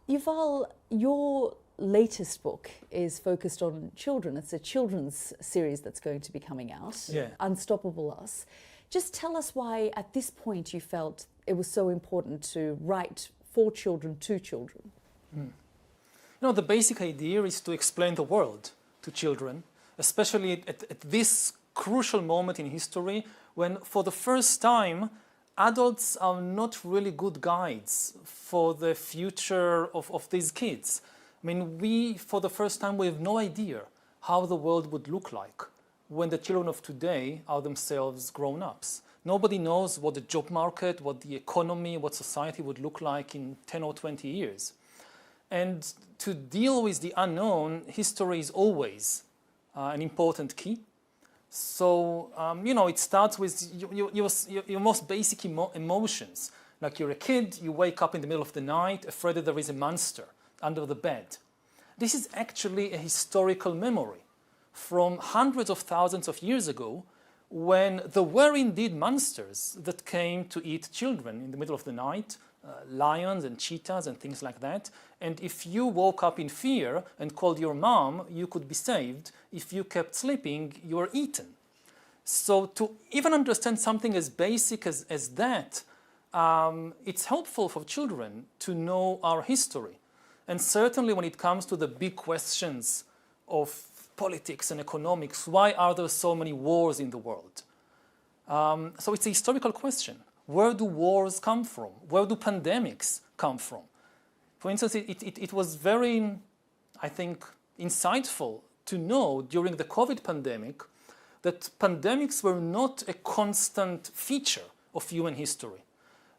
Yuval, your latest book is focused on children. It's a children's series that's going to be coming out, Yeah. Unstoppable Us. Just tell us why at this point you felt it was so important to write for children, to children. The basic idea is to explain the world to children, especially at this crucial moment in history when, for the first time, adults are not really good guides for the future of these kids. I mean, for the first time, we have no idea how the world would look like when the children of today are themselves grown-ups. Nobody knows what the job market, what the economy, what society would look like in 10 or 20 years. And to deal with the unknown, history is always an important key. So, it starts with your most basic emotions. Like you're a kid, you wake up in the middle of the night, afraid that there is a monster under the bed. This is actually a historical memory from hundreds of thousands of years ago, when there were indeed monsters that came to eat children in the middle of the night, lions and cheetahs and things like that. And if you woke up in fear and called your mom, you could be saved. If you kept sleeping, you were eaten. So to even understand something as basic as that, it's helpful for children to know our history. And certainly when it comes to the big questions of politics and economics, why are there so many wars in the world? So it's a historical question. Where do wars come from? Where do pandemics come from? For instance, it was very, I think, insightful to know during the COVID pandemic that pandemics were not a constant feature of human history.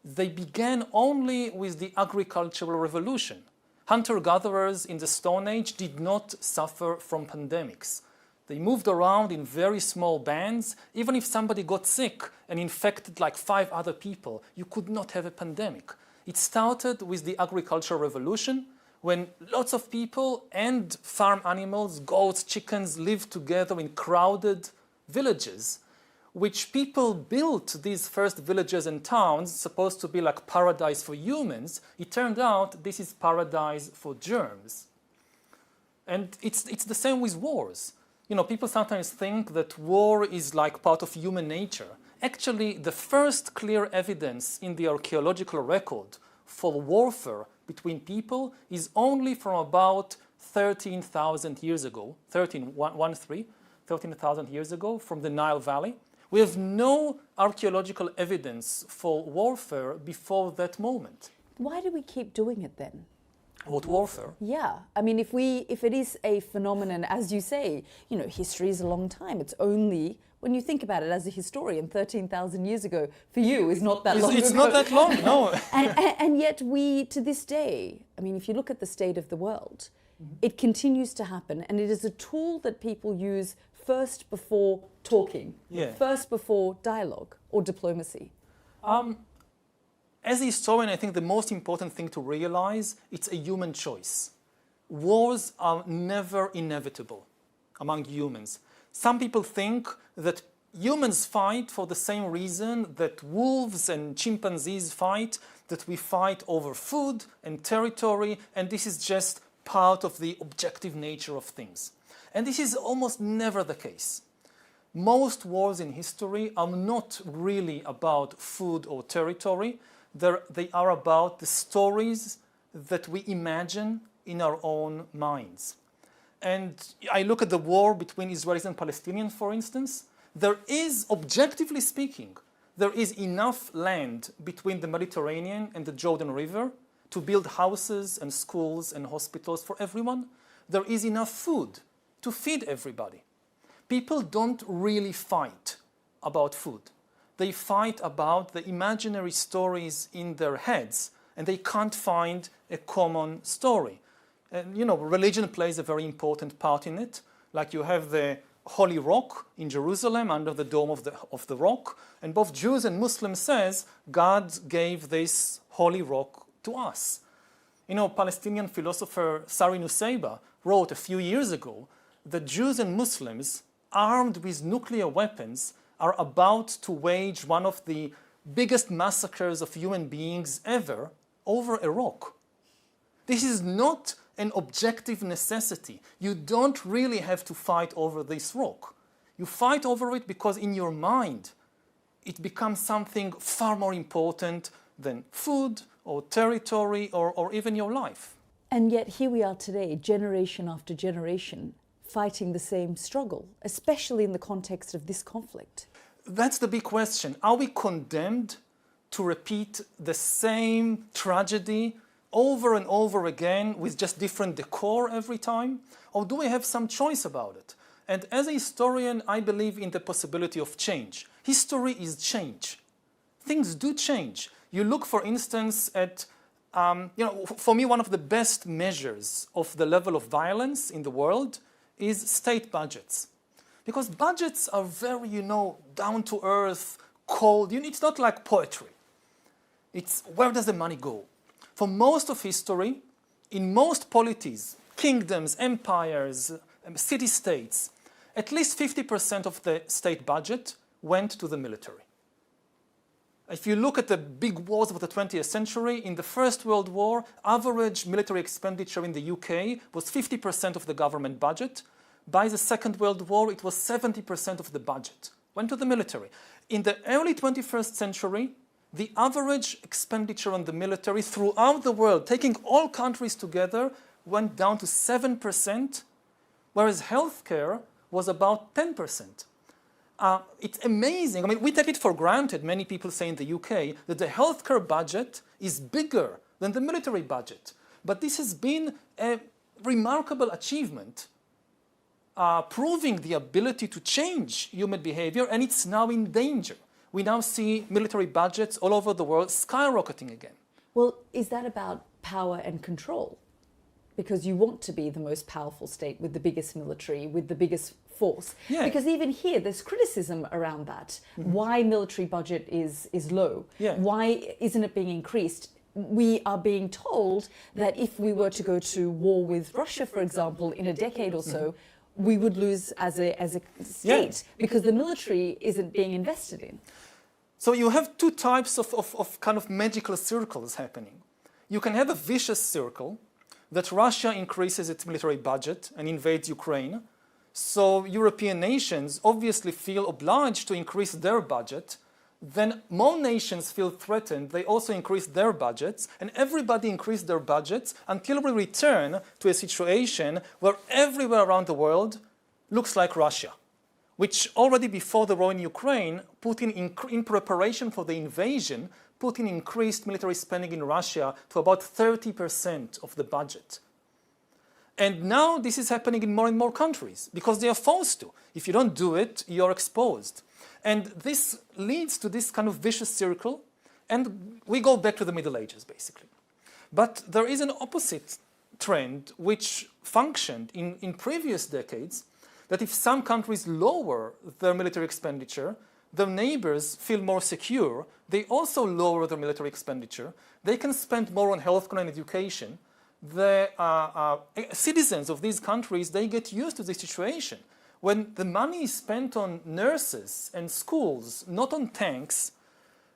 They began only with the agricultural revolution. Hunter-gatherers in the Stone Age did not suffer from pandemics. They moved around in very small bands. Even if somebody got sick and infected like 5 other people, you could not have a pandemic. It started with the agricultural revolution, when lots of people and farm animals, goats, chickens, lived together in crowded villages, which people built these first villages and towns, supposed to be like paradise for humans. It turned out this is paradise for germs. And it's the same with wars. People sometimes think that war is like part of human nature. Actually, the first clear evidence in the archaeological record for warfare between people is only from about 13,000 years ago, 13,000 years ago from the Nile Valley. We have no archaeological evidence for warfare before that moment. Why do we keep doing it then? What warfare? Yeah, I mean, if it is a phenomenon, as you say, history is a long time. It's only, when you think about it as a historian, 13,000 years ago, for you, is not that long ago. It's not that long, no. and yet we, to this day, I mean, if you look at the state of the world, it continues to happen, and it is a tool that people use first before talking, first before dialogue or diplomacy. As a historian, I think the most important thing to realize, it's a human choice. Wars are never inevitable among humans. Some people think that humans fight for the same reason that wolves and chimpanzees fight, that we fight over food and territory, and this is just part of the objective nature of things. And this is almost never the case. Most wars in history are not really about food or territory. They are about the stories that we imagine in our own minds. And I look at the war between Israelis and Palestinians, for instance. There is, objectively speaking, there is enough land between the Mediterranean and the Jordan River to build houses and schools and hospitals for everyone. There is enough food to feed everybody. People don't really fight about food. They fight about the imaginary stories in their heads, and they can't find a common story. And, religion plays a very important part in it. Like you have the Holy Rock in Jerusalem under the dome of the rock, and both Jews and Muslims says God gave this Holy Rock to us. Palestinian philosopher Sari Nusseibeh wrote a few years ago that Jews and Muslims, armed with nuclear weapons, are about to wage one of the biggest massacres of human beings ever over a rock. This is not an objective necessity. You don't really have to fight over this rock. You fight over it because in your mind, it becomes something far more important than food or territory or even your life. And yet here we are today, generation after generation, fighting the same struggle, especially in the context of this conflict. That's the big question. Are we condemned to repeat the same tragedy over and over again with just different decor every time? Or do we have some choice about it? And as a historian, I believe in the possibility of change. History is change. Things do change. You look, for instance, at, for me, one of the best measures of the level of violence in the world is state budgets. Because budgets are very, down to earth, cold. It's not like poetry. It's where does the money go? For most of history, in most polities, kingdoms, empires, city-states, at least 50% of the state budget went to the military. If you look at the big wars of the 20th century, in the First World War, average military expenditure in the UK was 50% of the government budget. By the Second World War, it was 70% of the budget went to the military. In the early 21st century, the average expenditure on the military throughout the world, taking all countries together, went down to 7%, whereas healthcare was about 10%. It's amazing. We take it for granted, many people say in the UK, that the healthcare budget is bigger than the military budget. But this has been a remarkable achievement, proving the ability to change human behavior, and it's now in danger. We now see military budgets all over the world skyrocketing again. Well, is that about power and control? Because you want to be the most powerful state with the biggest military, with the biggest force. Yeah. Because even here, there's criticism around that. Mm-hmm. Why military budget is low? Yeah. Why isn't it being increased? We are being told that if we were to go to war with Russia, for example, in a decade or so, we would lose as a state because the military isn't being invested in. So you have two types of kind of magical circles happening. You can have a vicious circle that Russia increases its military budget and invades Ukraine. So European nations obviously feel obliged to increase their budget. Then more nations feel threatened. They also increase their budgets, and everybody increased their budgets until we return to a situation where everywhere around the world looks like Russia, which already before the war in Ukraine, Putin, in preparation for the invasion, Putin increased military spending in Russia to about 30% of the budget. And now this is happening in more and more countries because they are forced to. If you don't do it, you're exposed. And this leads to this kind of vicious circle, and we go back to the Middle Ages, basically. But there is an opposite trend which functioned in previous decades, that if some countries lower their military expenditure, their neighbors feel more secure. They also lower their military expenditure. They can spend more on healthcare and education. The citizens of these countries, they get used to this situation. When the money is spent on nurses and schools, not on tanks,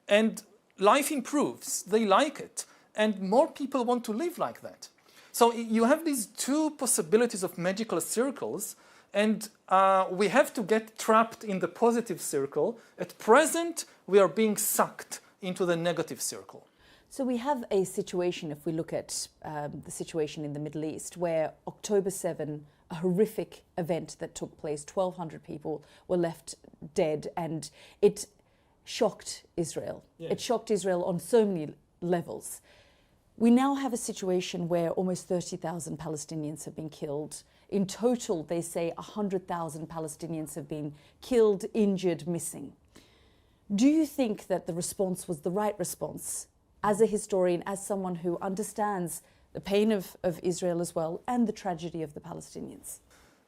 and life improves, they like it, and more people want to live like that. So you have these two possibilities of magical circles, and we have to get trapped in the positive circle. At present, we are being sucked into the negative circle. So we have a situation, if we look at the situation in the Middle East, where October 7, a horrific event that took place, 1,200 people were left dead, and it shocked Israel. Yeah. It shocked Israel on so many levels. We now have a situation where almost 30,000 Palestinians have been killed. In total, they say 100,000 Palestinians have been killed, injured, missing. Do you think that the response was the right response? As a historian, as someone who understands the pain of Israel as well, and the tragedy of the Palestinians?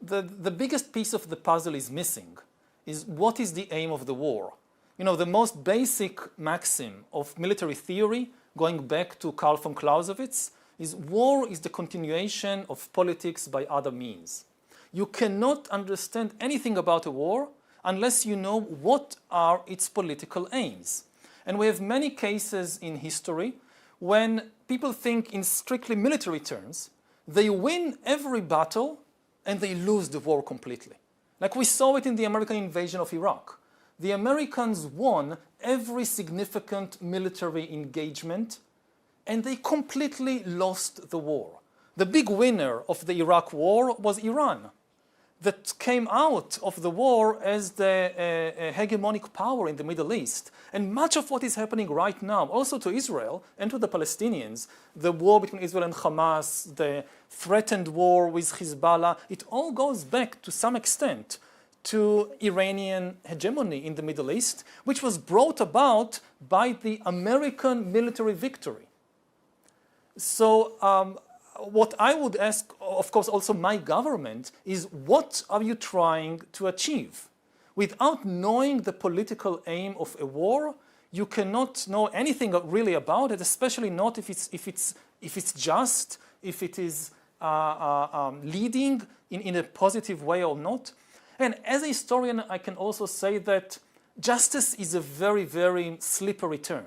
The biggest piece of the puzzle is missing, is what is the aim of the war? The most basic maxim of military theory, going back to Karl von Clausewitz, is war is the continuation of politics by other means. You cannot understand anything about a war unless you know what are its political aims. And we have many cases in history when people think in strictly military terms, they win every battle and they lose the war completely. Like we saw it in the American invasion of Iraq. The Americans won every significant military engagement and they completely lost the war. The big winner of the Iraq war was Iran, that came out of the war as the hegemonic power in the Middle East. And much of what is happening right now, also to Israel and to the Palestinians, the war between Israel and Hamas, the threatened war with Hezbollah, it all goes back to some extent to Iranian hegemony in the Middle East, which was brought about by the American military victory. So what I would ask, of course, also my government, is what are you trying to achieve? Without knowing the political aim of a war, you cannot know anything really about it, especially not if it's just, if it is leading in a positive way or not. And as a historian, I can also say that justice is a very, very slippery term.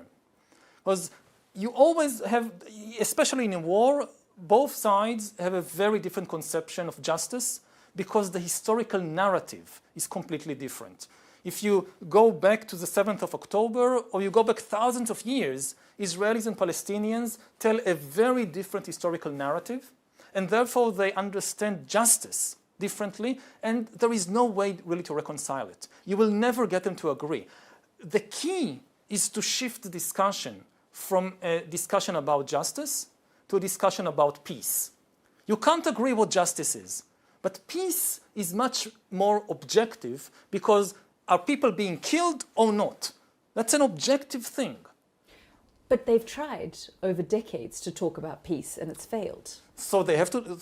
Because you always have, especially in a war, both sides have a very different conception of justice because the historical narrative is completely different. If you go back to the 7th of October or you go back thousands of years, Israelis and Palestinians tell a very different historical narrative, and therefore they understand justice differently, and there is no way really to reconcile it. You will never get them to agree. The key is to shift the discussion from a discussion about justice to a discussion about peace. You can't agree what justice is, but peace is much more objective because are people being killed or not? That's an objective thing. But they've tried over decades to talk about peace and it's failed. So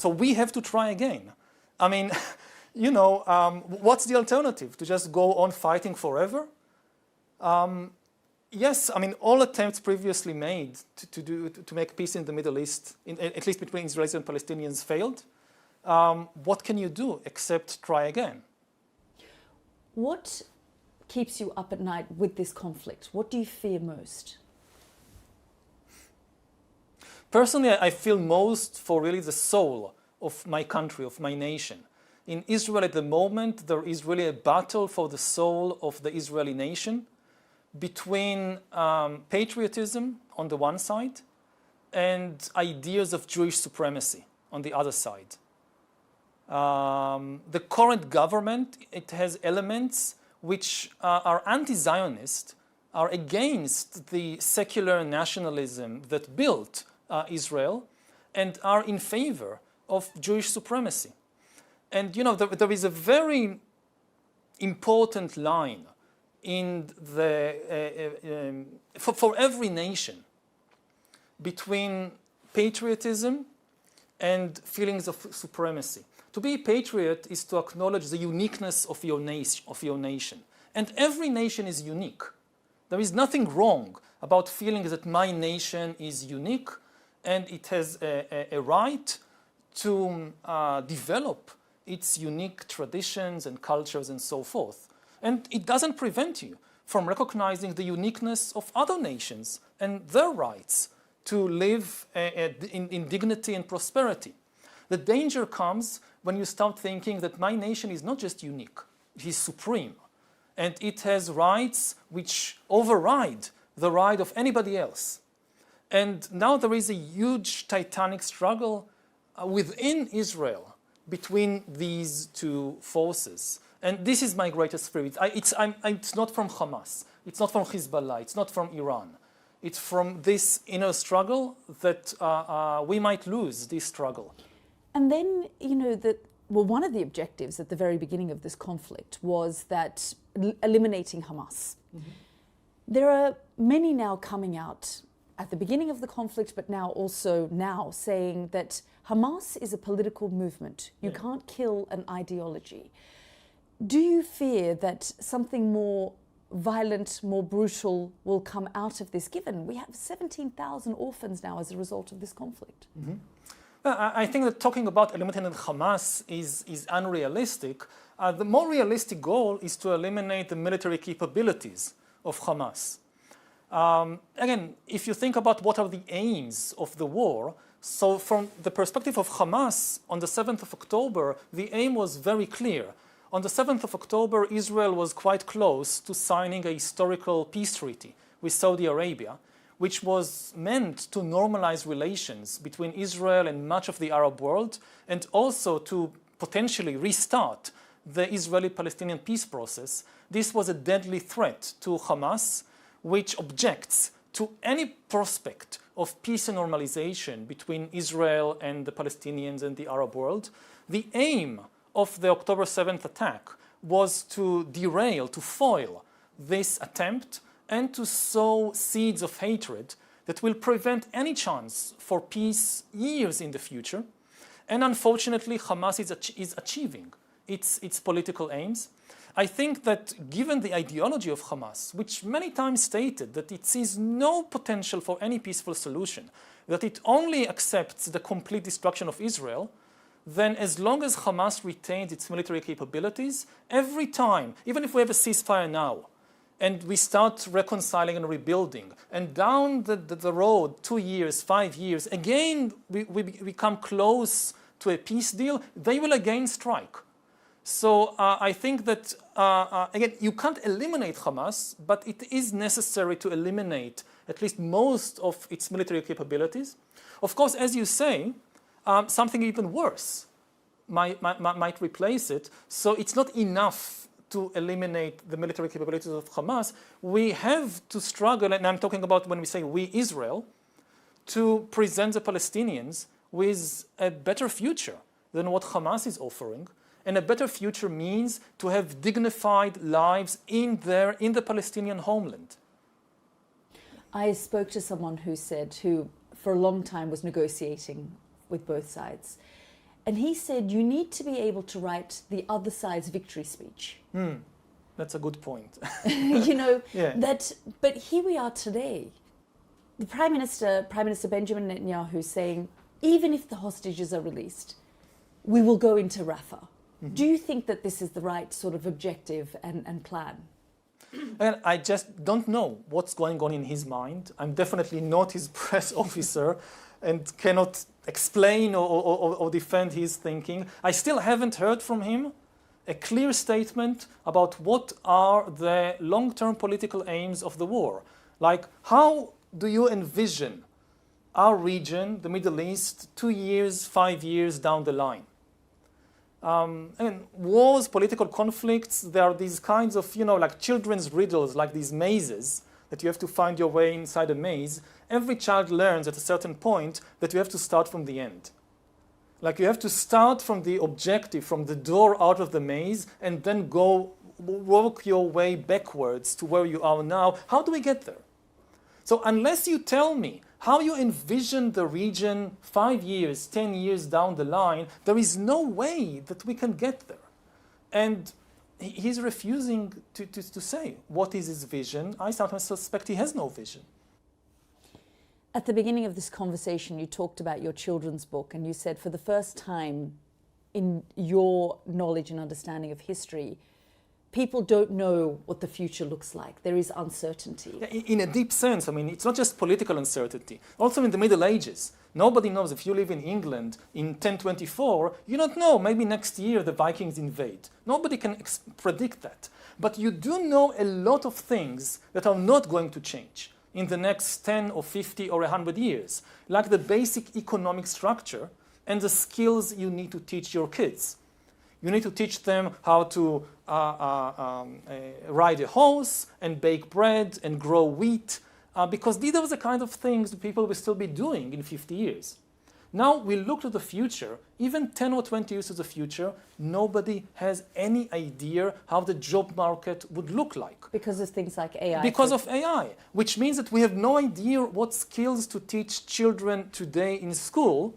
we have to try again. I mean, you know, what's the alternative? To just go on fighting forever? Yes, I mean, all attempts previously made to make peace in the Middle East, at least between Israelis and Palestinians, failed. What can you do except try again? What keeps you up at night with this conflict? What do you fear most? Personally, I feel most for really the soul of my country, of my nation. In Israel at the moment, there is really a battle for the soul of the Israeli nation between patriotism on the one side and ideas of Jewish supremacy on the other side. The current government, it has elements which are anti-Zionist, are against the secular nationalism that built Israel, and are in favor of Jewish supremacy. And you know, there is a very important line in the for every nation between patriotism and feelings of supremacy. To be a patriot is to acknowledge the uniqueness of your nation. And every nation is unique. There is nothing wrong about feeling that my nation is unique and it has a right to develop its unique traditions and cultures and so forth. And it doesn't prevent you from recognizing the uniqueness of other nations and their rights to live in dignity and prosperity. The danger comes when you start thinking that my nation is not just unique, it is supreme. And it has rights which override the right of anybody else. And now there is a huge titanic struggle within Israel between these two forces. And this is my greatest fear. It's not from Hamas, it's not from Hezbollah, it's not from Iran. It's from this inner struggle that we might lose this struggle. And then, you know, one of the objectives at the very beginning of this conflict was that eliminating Hamas. Mm-hmm. There are many now coming out at the beginning of the conflict, but now saying that Hamas is a political movement. You can't kill an ideology. Do you fear that something more violent, more brutal will come out of this, given we have 17,000 orphans now as a result of this conflict? Mm-hmm. Well, I think that talking about eliminating Hamas is unrealistic. The more realistic goal is to eliminate the military capabilities of Hamas. Again, if you think about what are the aims of the war, so from the perspective of Hamas, on the 7th of October, the aim was very clear. On the 7th of October, Israel was quite close to signing a historical peace treaty with Saudi Arabia, which was meant to normalize relations between Israel and much of the Arab world, and also to potentially restart the Israeli-Palestinian peace process. This was a deadly threat to Hamas, which objects to any prospect of peace and normalization between Israel and the Palestinians and the Arab world. The aim of the October 7th attack was to derail, to foil this attempt and to sow seeds of hatred that will prevent any chance for peace years in the future. And unfortunately, Hamas is achieving its political aims. I think that given the ideology of Hamas, which many times stated that it sees no potential for any peaceful solution, that it only accepts the complete destruction of Israel, then as long as Hamas retains its military capabilities, every time, even if we have a ceasefire now, and we start reconciling and rebuilding, and down the road, 2 years, 5 years, again we come close to a peace deal, they will again strike. So I think that, again, you can't eliminate Hamas, but it is necessary to eliminate at least most of its military capabilities. Of course, as you say, something even worse might replace it. So it's not enough to eliminate the military capabilities of Hamas. We have to struggle, and I'm talking about when we say we, Israel, to present the Palestinians with a better future than what Hamas is offering. And a better future means to have dignified lives in the Palestinian homeland. I spoke to someone who for a long time was negotiating with both sides. And he said, you need to be able to write the other side's victory speech. That's a good point. But here we are today. The Prime Minister Benjamin Netanyahu, saying, even if the hostages are released, we will go into Rafah. Do you think that this is the right sort of objective and plan? And I just don't know what's going on in his mind. I'm definitely not his press officer and cannot explain or defend his thinking. I still haven't heard from him a clear statement about what are the long-term political aims of the war. Like, how do you envision our region, the Middle East, 2 years, 5 years down the line? And wars, political conflicts, there are these kinds of, like children's riddles, like these mazes that you have to find your way inside a maze. Every child learns at a certain point that you have to start from the end. Like you have to start from the objective, from the door out of the maze, and then work your way backwards to where you are now. How do we get there? So unless you tell me how you envision the region 5 years, 10 years down the line, there is no way that we can get there. And he's refusing to say what is his vision. I sometimes suspect he has no vision. At the beginning of this conversation, you talked about your children's book, and you said for the first time in your knowledge and understanding of history, people don't know what the future looks like. There is uncertainty. In a deep sense, I mean, it's not just political uncertainty. Also in the Middle Ages, nobody knows. If you live in England in 1024, you don't know. Maybe next year the Vikings invade. Nobody can predict that. But you do know a lot of things that are not going to change in the next 10 or 50 or 100 years, like the basic economic structure and the skills you need to teach your kids. You need to teach them how to ride a horse and bake bread and grow wheat, because these are the kind of things that people will still be doing in 50 years. Now we look to the future, even 10 or 20 years to the future, nobody has any idea how the job market would look like. Because of things like AI. Because of AI, which means that we have no idea what skills to teach children today in school,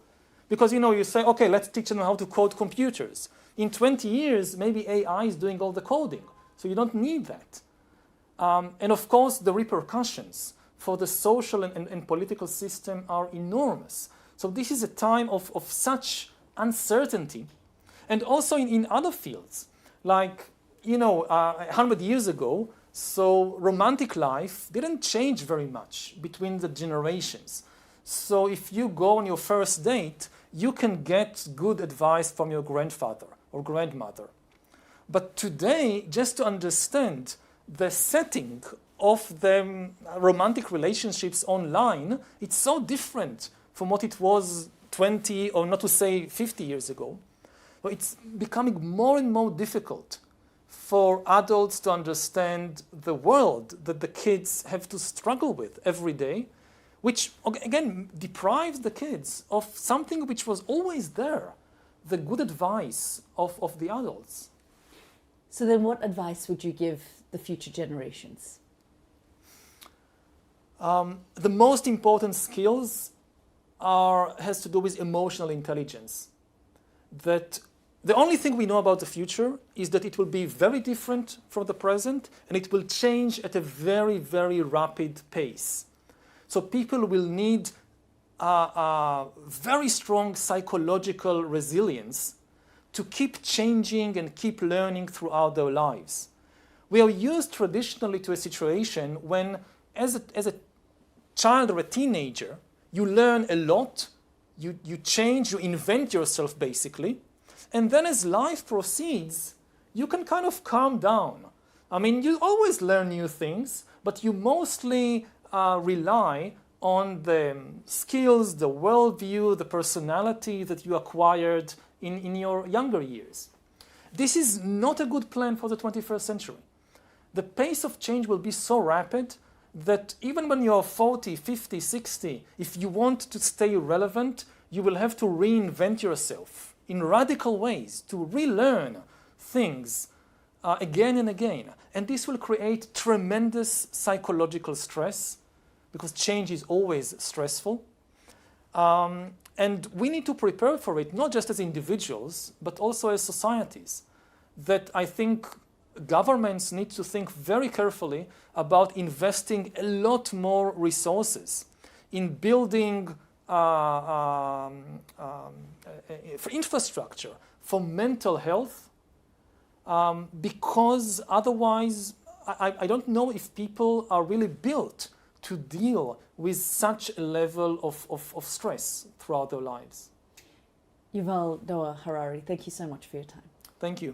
because you say, okay, let's teach them how to code computers. In 20 years, maybe AI is doing all the coding, so you don't need that. And of course, the repercussions for the social and political system are enormous. So this is a time of such uncertainty. And also in other fields, like, 100 years ago, So romantic life didn't change very much between the generations. So if you go on your first date, you can get good advice from your grandfather or grandmother. But today, just to understand the setting of the romantic relationships online, it's so different from what it was 20 or not to say 50 years ago. But it's becoming more and more difficult for adults to understand the world that the kids have to struggle with every day, which again deprives the kids of something which was always there, the good advice of the adults. So then what advice would you give the future generations? The most important skills has to do with emotional intelligence. That the only thing we know about the future is that it will be very different from the present, and it will change at a very, very rapid pace. So people will need a very strong psychological resilience to keep changing and keep learning throughout their lives. We are used traditionally to a situation when, as a child or a teenager, you learn a lot, you change, you invent yourself basically, and then as life proceeds, you can kind of calm down. I mean, you always learn new things, but you mostly rely on the skills, the worldview, the personality that you acquired in your younger years. This is not a good plan for the 21st century. The pace of change will be so rapid that even when you're 40, 50, 60, if you want to stay relevant, you will have to reinvent yourself in radical ways, to relearn things again and again. And this will create tremendous psychological stress, because change is always stressful. And we need to prepare for it, not just as individuals, but also as societies. That I think governments need to think very carefully about investing a lot more resources in building for infrastructure, for mental health, because otherwise I don't know if people are really built to deal with such a level of stress throughout their lives. Yuval Noah Harari, thank you so much for your time. Thank you.